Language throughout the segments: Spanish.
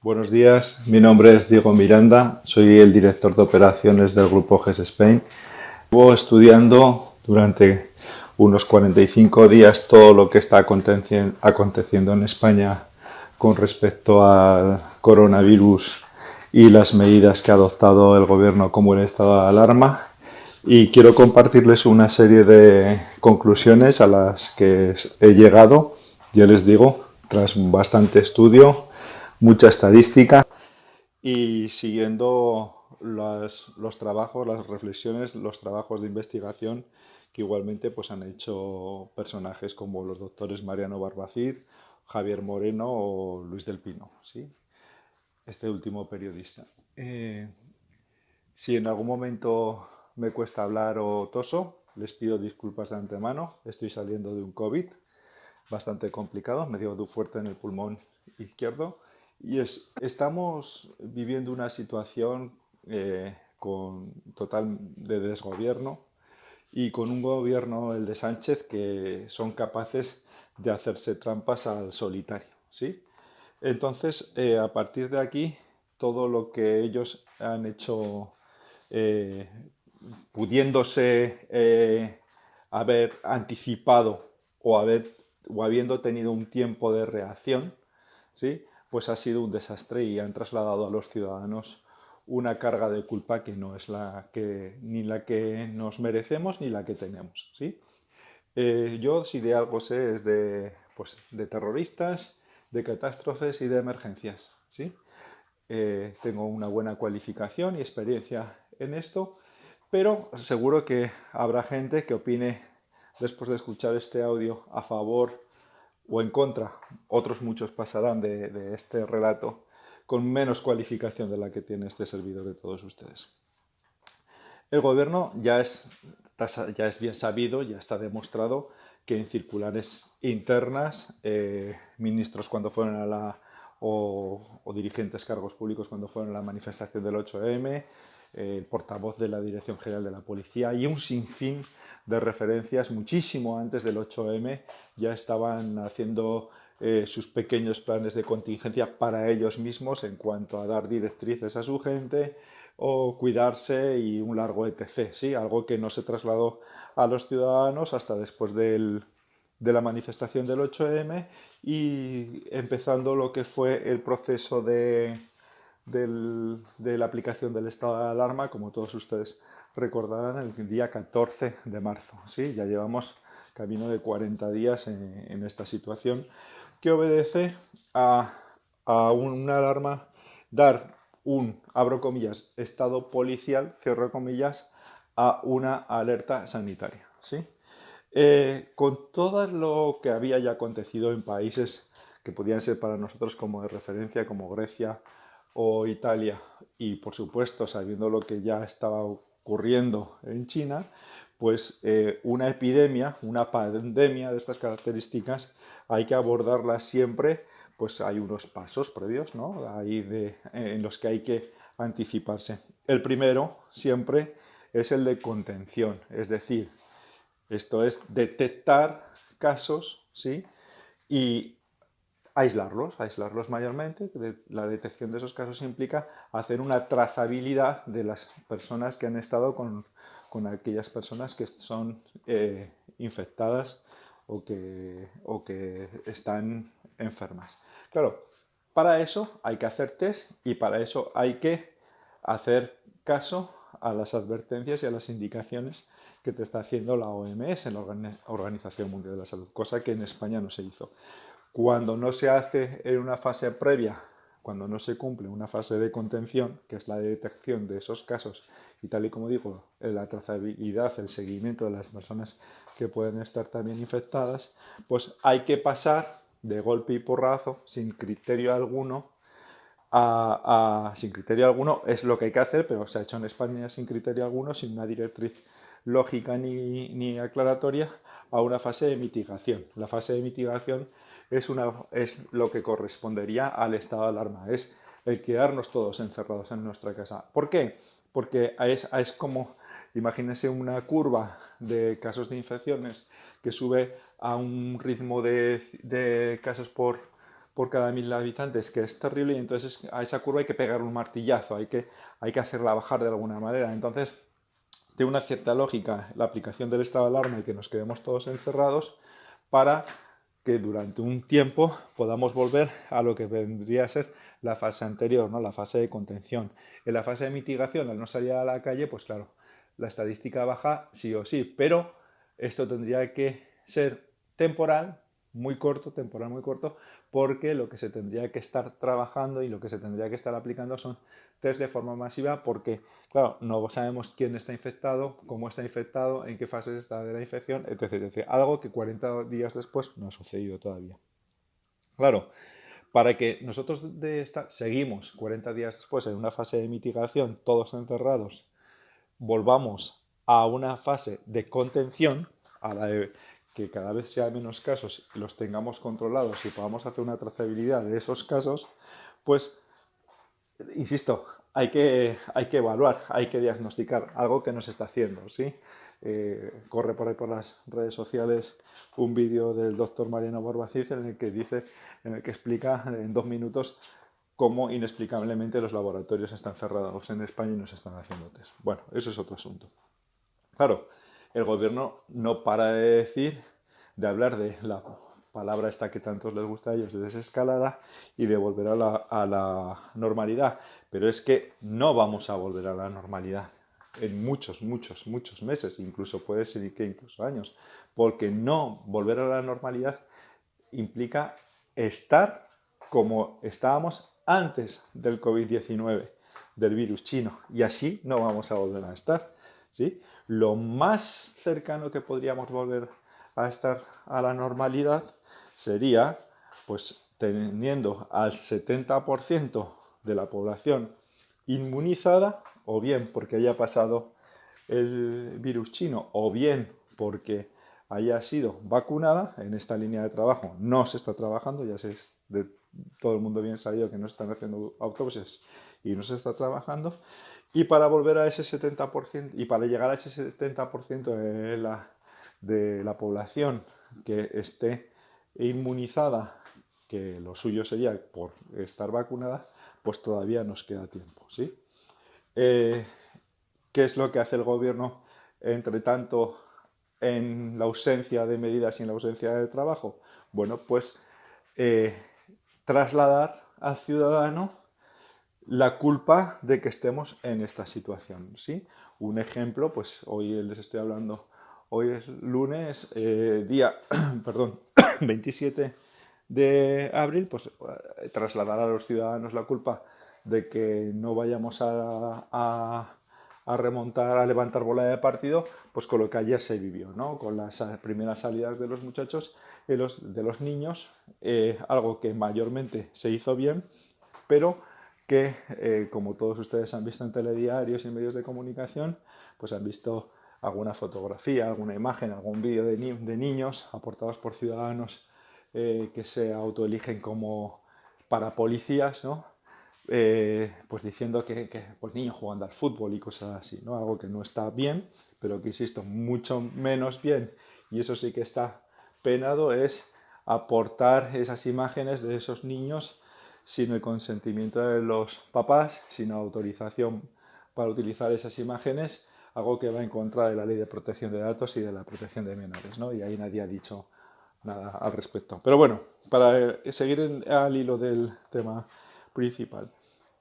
Buenos días, mi nombre es Diego Miranda, soy el director de operaciones del grupo GES Spain. Llevo estudiando durante unos 45 días todo lo que está aconteciendo en España con respecto al coronavirus y las medidas que ha adoptado el gobierno como el estado de alarma. Y quiero compartirles una serie de conclusiones a las que he llegado, ya les digo, tras bastante estudio, mucha estadística y siguiendo los trabajos, las reflexiones, los trabajos de investigación que igualmente pues, han hecho personajes como los doctores Mariano Barbacid, Javier Moreno o Luis del Pino, ¿sí? Este último periodista. Si en algún momento me cuesta hablar o toso, les pido disculpas de antemano. Estoy saliendo de un COVID bastante complicado, me dio fuerte en el pulmón izquierdo y estamos viviendo una situación con total de desgobierno y con un gobierno, el de Sánchez, que son capaces de hacerse trampas al solitario, ¿sí? Entonces, a partir de aquí, todo lo que ellos han hecho eh, pudiéndose haber anticipado o, o habiendo tenido un tiempo de reacción, ¿sí? Pues ha sido un desastre y han trasladado a los ciudadanos una carga de culpa que no es ni la que nos merecemos ni la que tenemos, ¿sí? Yo si de algo sé es pues, de terroristas, de catástrofes y de emergencias, ¿sí? Tengo una buena cualificación y experiencia en esto, pero seguro que habrá gente que opine después de escuchar este audio a favor o en contra. Otros muchos pasarán de este relato con menos cualificación de la que tiene este servidor de todos ustedes. El gobierno ya es bien sabido, ya está demostrado que en circulares internas, ministros cuando fueron a o dirigentes cargos públicos cuando fueron a la manifestación del 8M, el portavoz de la Dirección General de la Policía y un sinfín de referencias muchísimo antes del 8M ya estaban haciendo sus pequeños planes de contingencia para ellos mismos en cuanto a dar directrices a su gente o cuidarse y un largo etc. ¿Sí? Algo que no se trasladó a los ciudadanos hasta después de la manifestación del 8M y empezando lo que fue el proceso de la aplicación del estado de alarma, como todos ustedes recordarán, el día 14 de marzo. ¿Sí? Ya llevamos camino de 40 días en esta situación que obedece a una alarma, dar un, abro comillas, estado policial, cierro comillas, a una alerta sanitaria. ¿Sí? Con todo lo que había ya acontecido en países que podían ser para nosotros como de referencia, como Grecia o Italia, y por supuesto sabiendo lo que ya estaba ocurriendo en China, pues una epidemia, una pandemia de estas características, hay que abordarla siempre, pues hay unos pasos previos, ¿no? En los que hay que anticiparse. El primero, siempre, es el de contención, es decir, esto es detectar casos, ¿sí? Y aislarlos mayormente. La detección de esos casos implica hacer una trazabilidad de las personas que han estado con aquellas personas que son infectadas o que están enfermas. Claro, para eso hay que hacer test y para eso hay que hacer caso a las advertencias y a las indicaciones que te está haciendo la OMS, la Organización Mundial de la Salud, cosa que en España no se hizo. Cuando no se hace en una fase previa, cuando no se cumple una fase de contención, que es la detección de esos casos, y tal y como digo, la trazabilidad, el seguimiento de las personas que pueden estar también infectadas, pues hay que pasar de golpe y porrazo, sin criterio alguno, sin criterio alguno es lo que hay que hacer, pero se ha hecho en España sin criterio alguno, sin una directriz lógica ni aclaratoria, a una fase de mitigación. La fase de mitigación es lo que correspondería al estado de alarma, es el quedarnos todos encerrados en nuestra casa. ¿Por qué? Porque es como, imagínense una curva de casos de infecciones que sube a un ritmo de casos por cada 1.000 habitantes, que es terrible, y entonces a esa curva hay que pegar un martillazo, hay que hacerla bajar de alguna manera. Entonces, tiene una cierta lógica la aplicación del estado de alarma y que nos quedemos todos encerrados para que durante un tiempo podamos volver a lo que vendría a ser la fase anterior, ¿no? La fase de contención. En la fase de mitigación, al no salir a la calle, pues claro, la estadística baja sí o sí, pero esto tendría que ser temporal, temporal muy corto, porque lo que se tendría que estar trabajando y lo que se tendría que estar aplicando son test de forma masiva, porque, claro, no sabemos quién está infectado, cómo está infectado, en qué fase está de la infección, etc, etc. Algo que 40 días después no ha sucedido todavía. Claro, para que nosotros seguimos 40 días después en una fase de mitigación, todos encerrados, volvamos a una fase de contención, a la de que cada vez sea menos casos y los tengamos controlados y podamos hacer una trazabilidad de esos casos, pues, insisto, hay que evaluar, hay que diagnosticar algo que no se está haciendo, ¿sí? Corre por ahí por las redes sociales un vídeo del doctor Mariano Borbaciz en el que explica en 2 minutos cómo inexplicablemente los laboratorios están cerrados en España y no se están haciendo test. Bueno, eso es otro asunto. Claro, el gobierno no para de hablar de la palabra esta que tantos les gusta a ellos, de desescalada y de volver a la normalidad. Pero es que no vamos a volver a la normalidad en muchos, muchos, muchos meses, incluso puede ser que incluso años, porque no volver a la normalidad implica estar como estábamos antes del COVID-19, del virus chino, y así no vamos a volver a estar, ¿sí? Lo más cercano que podríamos volver a estar a la normalidad sería, pues, teniendo al 70% de la población inmunizada, o bien porque haya pasado el virus chino, o bien porque haya sido vacunada. En esta línea de trabajo no se está trabajando, ya sé, de todo el mundo bien sabido que no están haciendo autopsias y no se está trabajando. Y para volver a ese 70% y para llegar a ese 70% de la población que esté inmunizada, que lo suyo sería por estar vacunada, pues todavía nos queda tiempo, ¿sí? ¿Qué es lo que hace el gobierno entre tanto en la ausencia de medidas y en la ausencia de trabajo? Bueno, pues eh, trasladar al ciudadano la culpa de que estemos en esta situación, ¿sí? Un ejemplo, pues hoy les estoy hablando, hoy es lunes, día, perdón, 27 de abril, pues trasladar a los ciudadanos la culpa de que no vayamos a remontar, a levantar bola de partido, pues con lo que ayer se vivió, ¿no? Con las primeras salidas de los muchachos, de los niños, algo que mayormente se hizo bien, pero que, como todos ustedes han visto en telediarios y en medios de comunicación, pues han visto alguna fotografía, alguna imagen, algún vídeo de niños aportados por ciudadanos que se autoeligen como parapolicías, ¿no? Pues diciendo que pues niños jugando al fútbol y cosas así, ¿no? Algo que no está bien, pero que, insisto, mucho menos bien, y eso sí que está penado, es aportar esas imágenes de esos niños sin el consentimiento de los papás, sin autorización para utilizar esas imágenes, algo que va en contra de la ley de protección de datos y de la protección de menores, ¿no? Y ahí nadie ha dicho nada al respecto. Pero bueno, para seguir al hilo del tema principal,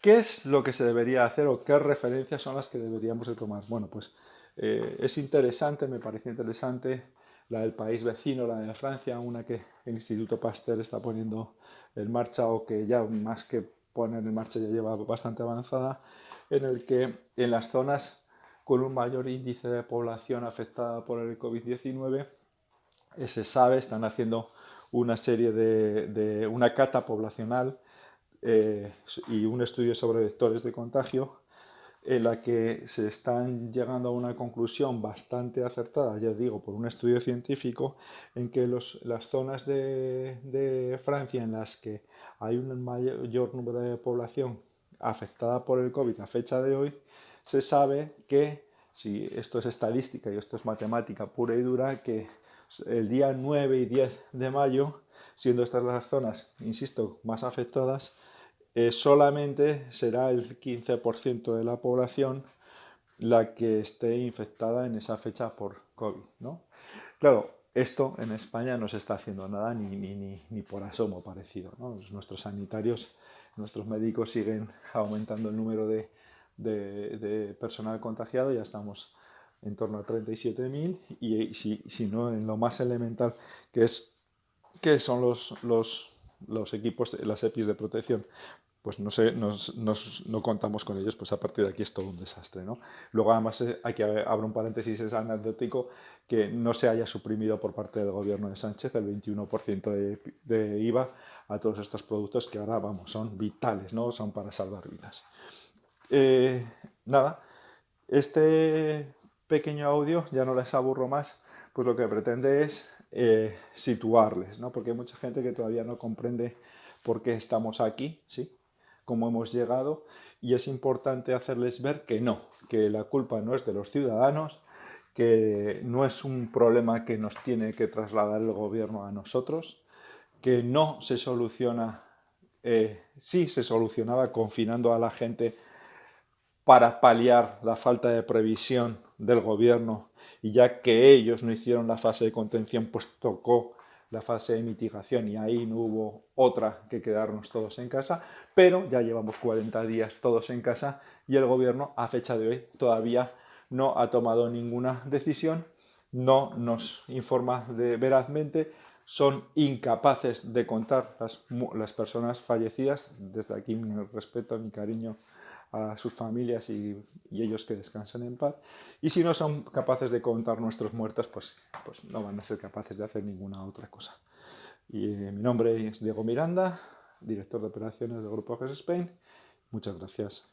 ¿qué es lo que se debería hacer o qué referencias son las que deberíamos de tomar? Bueno, pues es interesante, me parece interesante la del país vecino, la de Francia, una que el Instituto Pasteur está poniendo en marcha, o que ya más que poner en marcha ya lleva bastante avanzada, en el que en las zonas con un mayor índice de población afectada por el COVID-19 se sabe, están haciendo una serie una cata poblacional y un estudio sobre vectores de contagio, en la que se están llegando a una conclusión bastante acertada, ya digo, por un estudio científico, en que las zonas de Francia en las que hay un mayor número de población afectada por el COVID a fecha de hoy, se sabe que, si esto es estadística y esto es matemática pura y dura, que el día 9 y 10 de mayo siendo estas las zonas, insisto, más afectadas, solamente será el 15% de la población la que esté infectada en esa fecha por COVID, ¿no? Claro, esto en España no se está haciendo nada ni por asomo parecido, ¿no? Nuestros sanitarios, nuestros médicos siguen aumentando el número de personal contagiado, ya estamos en torno a 37.000 y si no en lo más elemental que son los equipos, las EPIs de protección, pues no sé, no contamos con ellos, pues a partir de aquí es todo un desastre, ¿no? Luego además aquí abro un paréntesis, es anecdótico que no se haya suprimido por parte del gobierno de Sánchez el 21% de IVA a todos estos productos que ahora, vamos, son vitales, ¿no? Son para salvar vidas. Eh, Nada, este pequeño audio, ya no les aburro más, pues lo que pretende es situarles, ¿no? Porque hay mucha gente que todavía no comprende por qué estamos aquí, ¿sí? Cómo hemos llegado, y es importante hacerles ver que no, que la culpa no es de los ciudadanos, que no es un problema que nos tiene que trasladar el gobierno a nosotros, que no se soluciona, sí se solucionaba confinando a la gente para paliar la falta de previsión del gobierno y ya que ellos no hicieron la fase de contención, pues tocó la fase de mitigación y ahí no hubo otra que quedarnos todos en casa, pero ya llevamos 40 días todos en casa y el gobierno a fecha de hoy todavía no ha tomado ninguna decisión, no nos informa verazmente, son incapaces de contar las personas fallecidas. Desde aquí mi respeto, mi cariño a sus familias y ellos que descansen en paz. Y si no son capaces de contar nuestros muertos, pues no van a ser capaces de hacer ninguna otra cosa. Y mi nombre es Diego Miranda, director de operaciones del Grupo GES Spain. Muchas gracias.